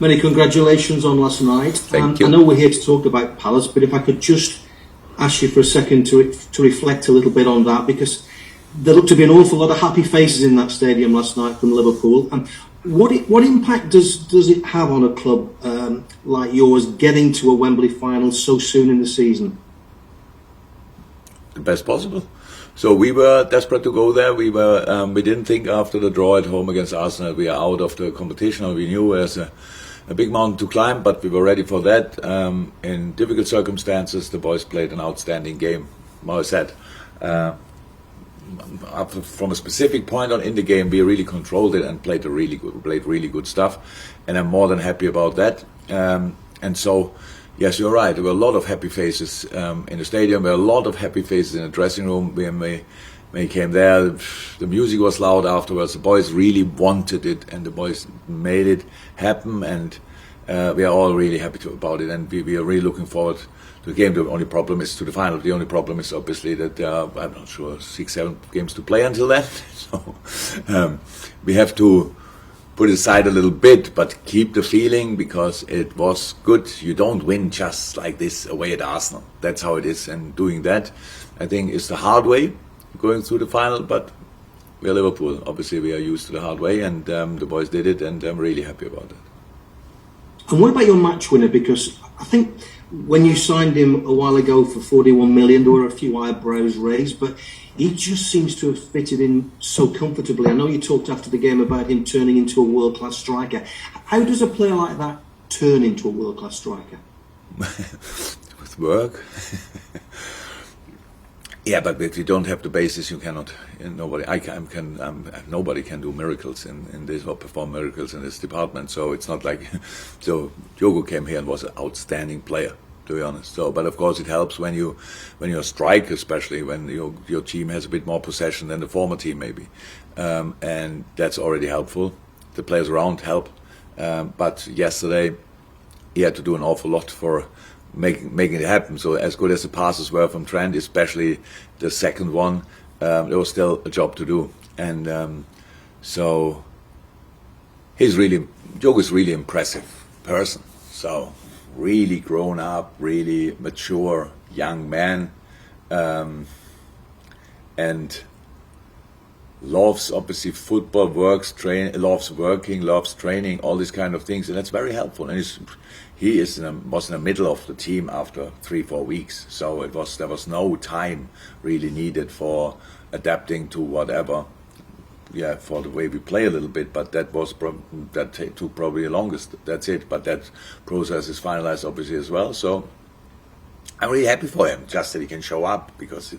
Many congratulations on last night. Thank you. I know we're here to talk about Palace, but if I could just ask you for a second to reflect a little bit on that, because there looked to be an awful lot of happy faces in that stadium last night from Liverpool. What impact does it have on a club like yours getting to a Wembley final so soon in the season? The best possible. So we were desperate to go there. We didn't think after the draw at home against Arsenal we are out of the competition. We knew there's a big mountain to climb, but we were ready for that. In difficult circumstances, the boys played an outstanding game. Well, I said, from a specific point on in the game, we really controlled it and played really good stuff, and I'm more than happy about that. And so, yes, you're right. There were a lot of happy faces in the stadium. There were a lot of happy faces in the dressing room. When we came there, the music was loud afterwards. The boys really wanted it, and the boys made it happen. And we are all really happy about it. And we are really looking forward to the game. The only problem is to the final. The only problem is obviously that I'm not sure 6-7 games to play until then. So we have to put it aside a little bit, but keep the feeling, because it was good. You don't win just like this away at Arsenal. That's how it is, and doing that, I think, is the hard way, going through the final, but we are Liverpool. Obviously, we are used to the hard way, and the boys did it, and I'm really happy about it. And what about your match winner? Because I think when you signed him a while ago for 41 million, there were a few eyebrows raised, but he just seems to have fitted in so comfortably. I know you talked after the game about him turning into a world-class striker. How does a player like that turn into a world-class striker? With work. Yeah, but if you don't have the basis, you cannot. Nobody can do miracles in this, or perform miracles in this department. So it's not like. So Diogo came here and was an outstanding player, to be honest. So, but of course it helps when you strike, especially when your team has a bit more possession than the former team maybe, and that's already helpful. The players around help, but yesterday he had to do an awful lot for making it happen. So as good as the passes were from Trent, especially the second one, there was still a job to do, and so Diogo's really impressive person. So really grown up, really mature young man, and loves obviously football, loves working, loves training, all these kind of things, and that's very helpful. And he was in the middle of the team after 3-4 weeks, so there was no time really needed for adapting to whatever. Yeah, for the way we play a little bit, but that took probably the longest. That's it. But that process is finalized obviously as well. So I'm really happy for him, just that he can show up, because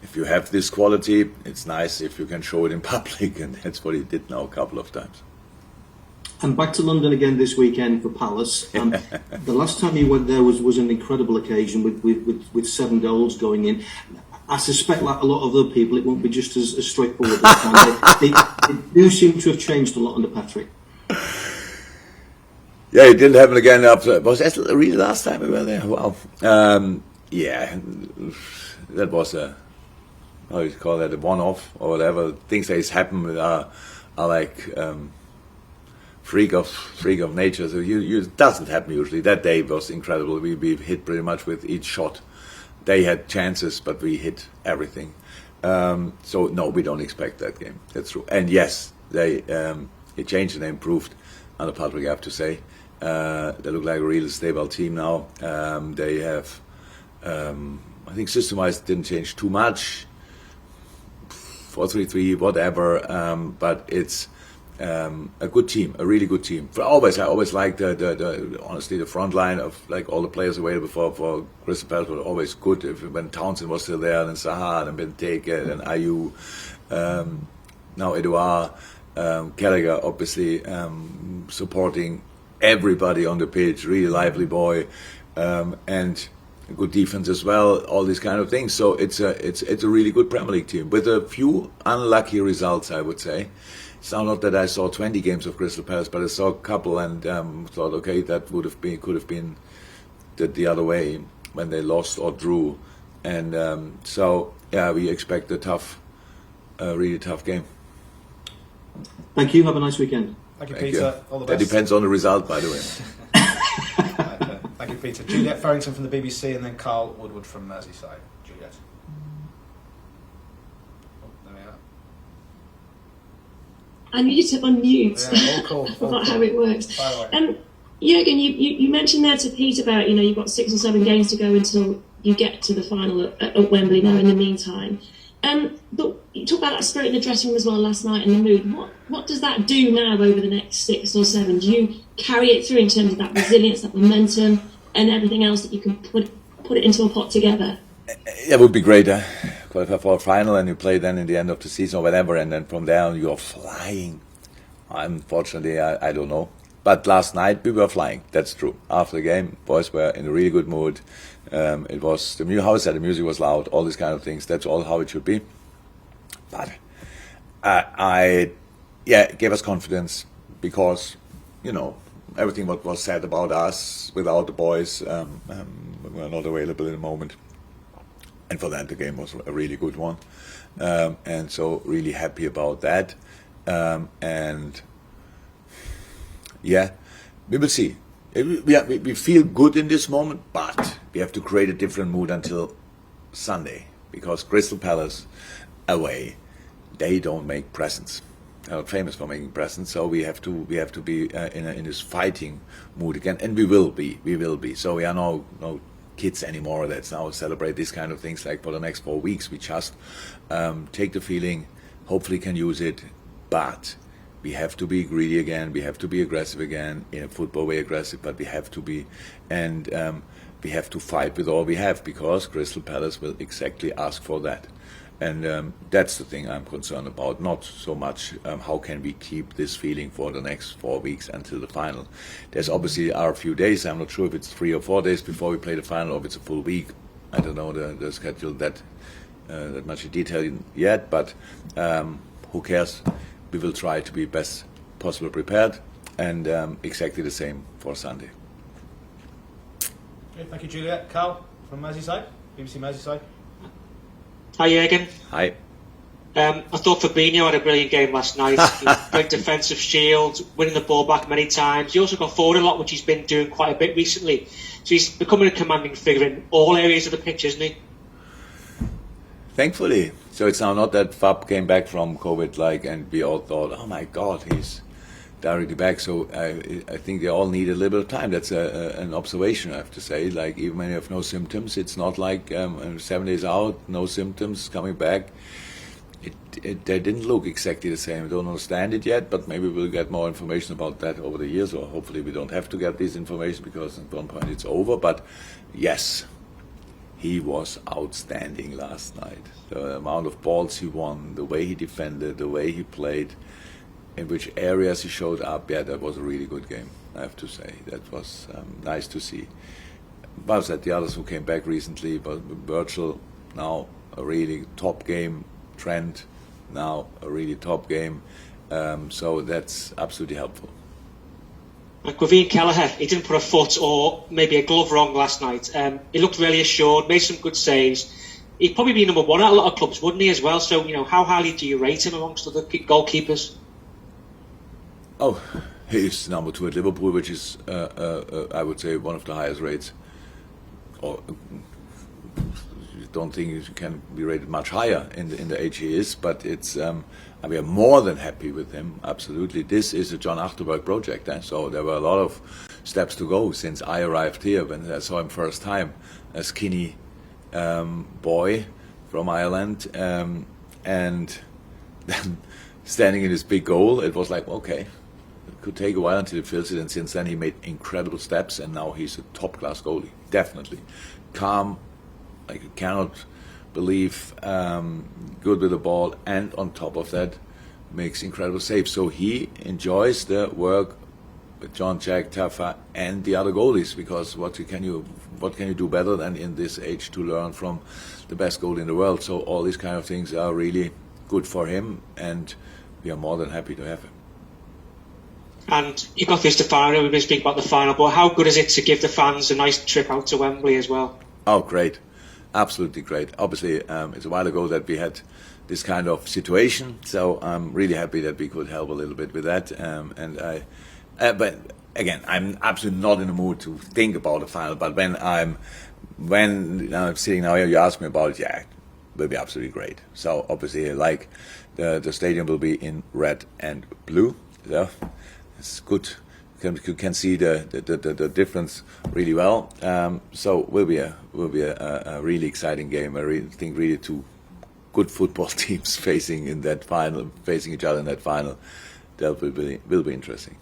if you have this quality, it's nice if you can show it in public, and that's what he did now a couple of times. And back to London again this weekend for Palace. The last time you went there was an incredible occasion with 7 goals going in. I suspect, like a lot of other people, it won't be just as straightforward this time. They do seem to have changed a lot under Patrick. Yeah, it didn't happen again after. Was that really the last time we were there? Wow. Yeah, that was how do you call that, a one-off or whatever. Things that happen are like freak of nature. So it doesn't happen usually. That day was incredible. We hit pretty much with each shot. They had chances, but we hit everything. So no, we don't expect that game. That's true. And yes, they changed and they improved under Patrick, I have to say. They look like a real stable team now. They have, I think system-wise didn't change too much. 4-3-3, whatever. But it's a good team, a really good team. I always liked honestly the front line of like all the players available for Crystal Palace were always good. When Townsend was still there, and Zaha, and Benteke, and Ayew, now Edouard, Gallagher, obviously supporting everybody on the pitch. Really lively boy, and good defense as well. All these kind of things. So it's a really good Premier League team with a few unlucky results, I would say. It's not that I saw 20 games of Crystal Palace, but I saw a couple and thought, okay, that could have been the other way when they lost or drew, and so yeah, we expect a really tough game. Thank you. Have a nice weekend. Thank you, Peter. All the best. That depends on the result, by the way. Thank you, Peter. Juliet Farrington from the BBC, and then Carl Woodward from Merseyside. Juliet. Oh, there we are. I need to unmute. Yeah, all cool. I forgot how it works. Jurgen, you mentioned there to Pete about, you've got 6 or 7 games to go until you get to the final at Wembley now in the meantime. But you talked about that spirit in the dressing room as well last night and the mood. What does that do now over the next 6 or 7? Do you carry it through in terms of that resilience, that momentum, and everything else that you can put it into a pot together? It would be great. Qualify for a final and you play then in the end of the season or whatever, and then from there on you're flying. Unfortunately, I don't know. But last night we were flying. That's true. After the game, boys were in a really good mood. It was the new house, the music was loud, all these kind of things. That's all how it should be. But gave us confidence because, everything what was said about us without the boys were not available in the moment. And for that, the game was a really good one. And so really happy about that. We will see. We feel good in this moment, but we have to create a different mood until Sunday, because Crystal Palace away, they don't make presents. They're not famous for making presents, so we have to be in this fighting mood again, and we will be. So we are no kids anymore. Let's now celebrate these kind of things like for the next 4 weeks. We just take the feeling, hopefully can use it, but we have to be greedy again. We have to be aggressive again, in a football way aggressive, but we have to be, and we have to fight with all we have, because Crystal Palace will exactly ask for that. And that's the thing I'm concerned about, not so much how can we keep this feeling for the next 4 weeks until the final. There's obviously a few days. I'm not sure if it's 3 or 4 days before we play the final, or if it's a full week. I don't know the schedule that much in detail yet, but who cares? We will try to be best possible prepared, and exactly the same for Sunday. Okay, thank you, Juliet. Carl from Merseyside, BBC Merseyside. Hi, Jurgen. Hi. I thought Fabinho had a brilliant game last night. Great defensive shield, winning the ball back many times. He also got forward a lot, which he's been doing quite a bit recently. So he's becoming a commanding figure in all areas of the pitch, isn't he? Thankfully. So it's now not that Fab came back from COVID, and we all thought, oh my God, he's directly back. So I think they all need a little bit of time. That's an observation, I have to say. Even when you have no symptoms, it's not like 7 days out, no symptoms, coming back. They didn't look exactly the same. I don't understand it yet, but maybe we'll get more information about that over the years, or hopefully we don't have to get this information, because at one point it's over. But yes, he was outstanding last night. The amount of balls he won, the way he defended, the way he played, in which areas he showed up, that was a really good game, I have to say. That was nice to see. But the others who came back recently, but Virgil, now a really top game. Trent, now a really top game. So that's absolutely helpful. Gavin Kelleher, he didn't put a foot or maybe a glove wrong last night. He looked really assured, made some good saves. He'd probably be number one at a lot of clubs, wouldn't he, as well? So, how highly do you rate him amongst other goalkeepers? Oh, he's number 2 at Liverpool, which is, I would say, one of the highest rates. Or don't think he can be rated much higher in the age he is, but it's we are more than happy with him. Absolutely, this is a John Achterberg project, so there were a lot of steps to go since I arrived here. When I saw him first time, a skinny boy from Ireland, and then standing in his big goal, it was like, okay, it could take a while until he fills it, and since then he made incredible steps, and now he's a top class goalie, definitely calm. I cannot believe, good with the ball, and on top of that, makes incredible saves. So he enjoys the work with John, Jack, Tafa, and the other goalies, because what can you do better than in this age to learn from the best goalie in the world? So all these kind of things are really good for him, and we are more than happy to have him. And you got this to final. We've been speaking about the final, but how good is it to give the fans a nice trip out to Wembley as well? Oh, great. Absolutely great. Obviously, it's a while ago that we had this kind of situation. So I'm really happy that we could help a little bit with that. But again, I'm absolutely not in the mood to think about the final. But when I'm sitting now here, you ask me about it. Yeah, it will be absolutely great. So obviously, like the stadium will be in red and blue. So it's good. You can see the difference really well. So will be a really exciting game. I think really two good football teams facing each other in that final. That will be interesting.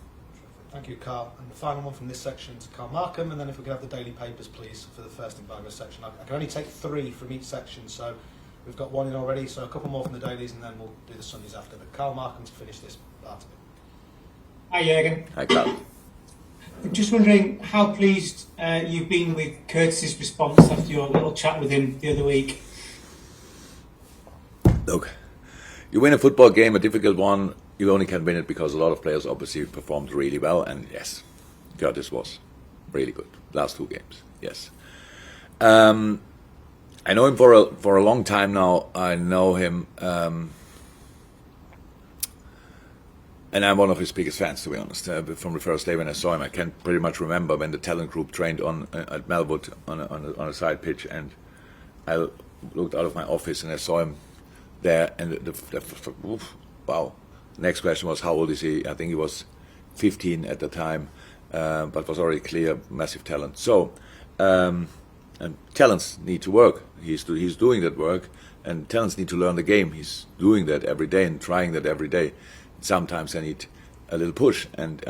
Thank you, Carl. And the final one from this section to Carl Markham, and then if we could have the daily papers, please, for the first embargo section. I can only take 3 from each section, so we've got 1 in already, so a couple more from the dailies, and then we'll do the Sundays after. But Carl Markham to finish this part of it. Hi, Jurgen. Hi, Carl. Just wondering how pleased you've been with Curtis's response after your little chat with him the other week. Look, you win a football game, a difficult one, you only can win it because a lot of players obviously performed really well, and yes, Curtis was really good. Last 2 games, yes. I know him for a long time now. I know him, and I'm one of his biggest fans, to be honest. From the first day when I saw him, I can pretty much remember when the talent group trained at Melwood on a side pitch, and I looked out of my office and I saw him there, and wow. The next question was, how old is he? I think he was 15 at the time, but was already clear, massive talent. So, and talents need to work. He's doing that work, and talents need to learn the game. He's doing that every day and trying that every day. Sometimes they need a little push, and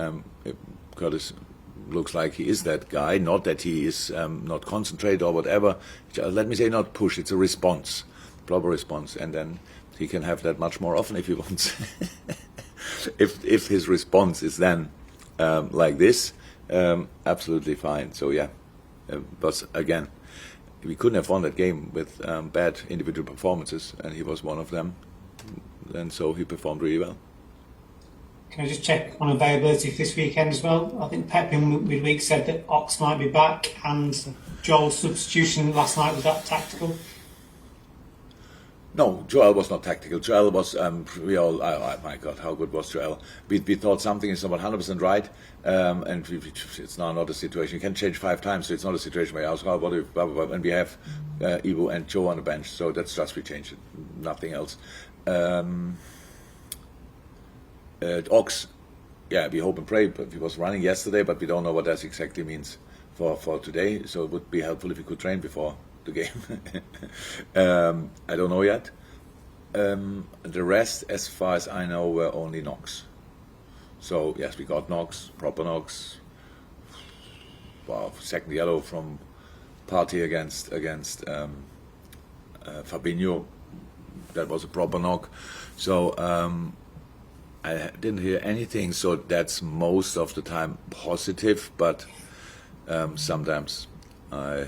Curtis looks like he is that guy. Not that he is not concentrated or whatever. Let me say not push, it's a response, proper response, and then he can have that much more often if he wants. if his response is then like this, absolutely fine. So yeah, but again, we couldn't have won that game with bad individual performances, and he was one of them, and so he performed really well. Can I just check on availability for this weekend as well? I think Pep in midweek said that Ox might be back, and Joel's substitution last night, was that tactical? No, Joel was not tactical. Joel was, oh my God, how good was Joel? We thought something is not 100% right, and it's now not a situation. You can change 5 times, so it's not a situation where you ask, and we have Ivo and Joe on the bench, so that's just we changed it, nothing else. Ox, yeah, we hope and pray, but he was running yesterday, but we don't know what that exactly means for today, so it would be helpful if he could train before the game. I don't know yet. The rest, as far as I know, were only knocks. So yes, we got knocks, proper knocks. Wow, second yellow from Partey against Fabinho. That was a proper knock. So I didn't hear anything. So that's most of the time positive, but sometimes I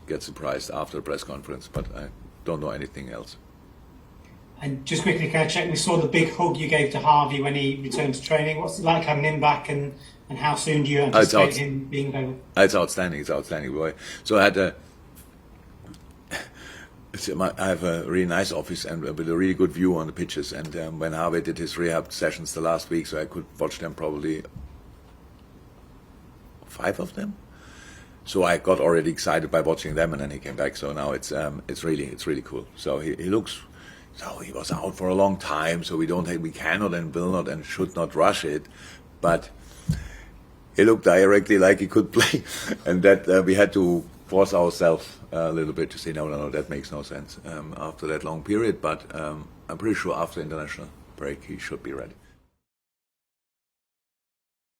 get surprised after the press conference, but I don't know anything else. And just quickly, can I check, we saw the big hug you gave to Harvey when he returned to training. What's it like having him back, and how soon do you anticipate him being available? It's outstanding, boy. So I had I have a really nice office and with a really good view on the pitches, and when Harvey did his rehab sessions the last week, so I could watch them probably 5 of them. So I got already excited by watching them, and then he came back. So now it's really cool. So he looks. So he was out for a long time. So we cannot and will not and should not rush it. But he looked directly like he could play, and that we had to force ourselves a little bit to say no, that makes no sense after that long period. But I'm pretty sure after international break he should be ready.